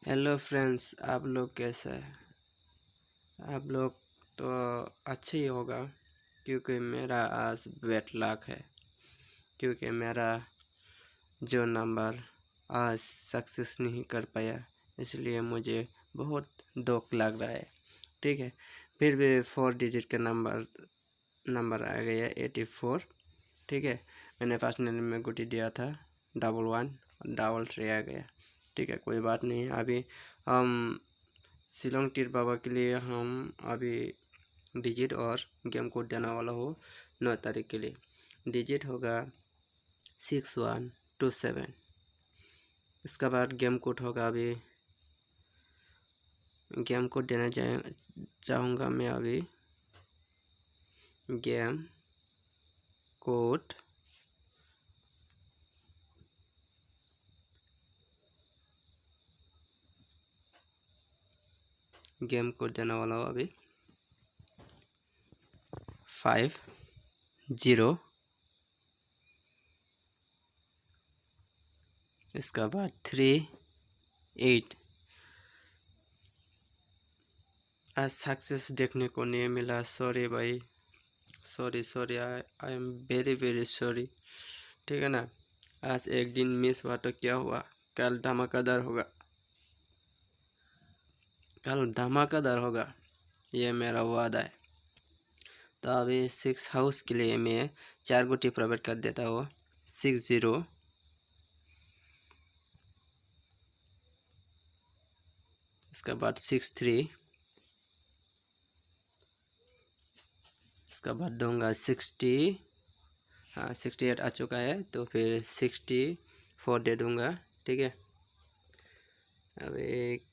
Hello friends, आप लोग कैसे हैं? आप लोग तो अच्छे ही होगा, क्योंकि मेरा आज बैड लक है। क्योंकि मेरा जो नंबर आज सक्सेस नहीं कर पाया, इसलिए मुझे बहुत दुख लग रहा है। ठीक है, फिर भी 4 डिजिट का नंबर आ गया 84। ठीक है, मैंने फर्स्ट में गुटी दिया था 11 3 आ गया। ठीक है, कोई बात नहीं। अभी हम शिलोंग टीर बाबा के लिए हम अभी डिजिट और गेम कोड देने वाला हो 9 तारीख के लिए। डिजिट होगा 6127। इसके बाद गेम कोड होगा, अभी गेम कोड देना चाहूँगा मैं। अभी गेम कोड देने वाला हो अभी 50। इसका बाद 38। आज सक्सेस देखने को नहीं मिला, सॉरी भाई, sorry I am very sorry. ठीक है ना, आज एक दिन मिस हुआ तो क्या हुआ, कल धमाकेदार होगा, ये मेरा वादा है। तो अभी 6 हाउस के लिए मैं 4 गुटी प्रोवाइड कर देता हूँ। 60, इसका बाद 63, इसका बाद दूंगा 60। हाँ, 68 आ चुका है, तो फिर 64 दे दूंगा। ठीक है, अब एक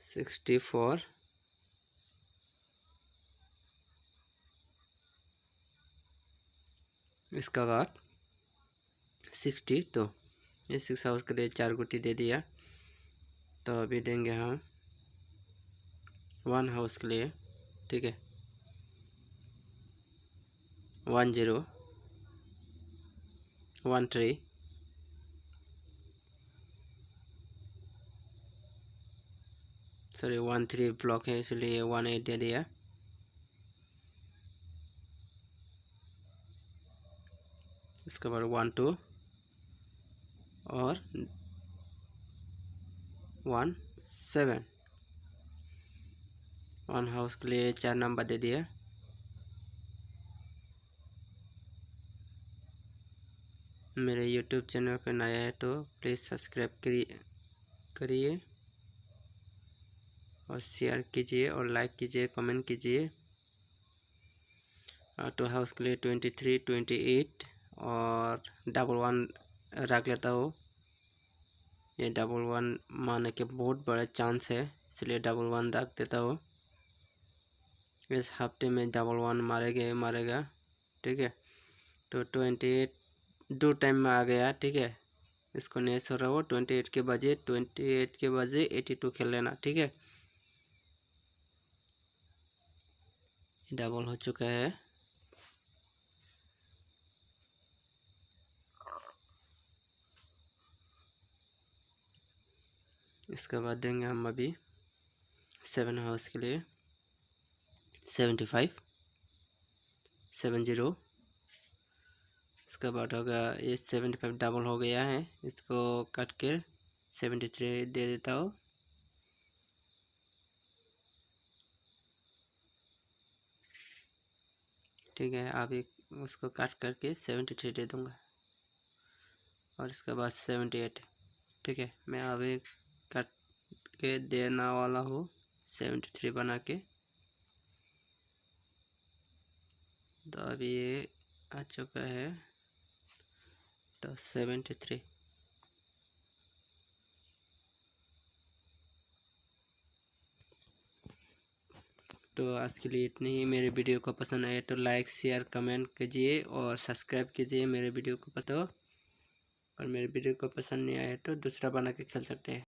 64, इसका बाद 60। तो ये 6 हाउस के लिए 4 गुटी दे दिया। तो अभी देंगे हम 1 हाउस के लिए। ठीक है, 10 13, सॉरी 13 ब्लॉक है, इसलिए 18 दे दिया। इसके बाद 12 और 17। 1 हाउस के लिए 4 नंबर दे दिया। मेरे यूट्यूब चैनल पर नया है तो प्लीज़ सब्सक्राइब करिए और शेयर कीजिए और लाइक कीजिए, कमेंट कीजिए। 2 हाउस के लिए 23 28 और 11 रख लेता हूँ। ये 11 मारने के बहुत बड़ा चांस है, इसलिए 11 रख देता हूँ। इस हफ्ते में 11 मारेगा। ठीक है, तो 28 2 टाइम में आ गया। ठीक है, इसको नहीं सो रहा हो। 28 के बजे 82 खेल लेना। ठीक है, डबल हो चुका है। इसके बाद देंगे हम अभी 7 हाउस के लिए 75 70। इसका बाद होगा ये 75 डबल हो गया है, इसको कट कर 73 दे देता हूँ। ठीक है, अभी उसको कट करके 73 दे दूँगा और इसके बाद 78। ठीक है, मैं अभी कट के देने वाला हूँ 73 बना के। तो अभी ये आ चुका है, तो 73। तो आज के लिए इतनी ही। मेरे वीडियो को पसंद आए तो लाइक शेयर कमेंट कीजिए और सब्सक्राइब कीजिए मेरे वीडियो को और मेरे वीडियो को पसंद नहीं आए तो दूसरा बना के खेल सकते हैं।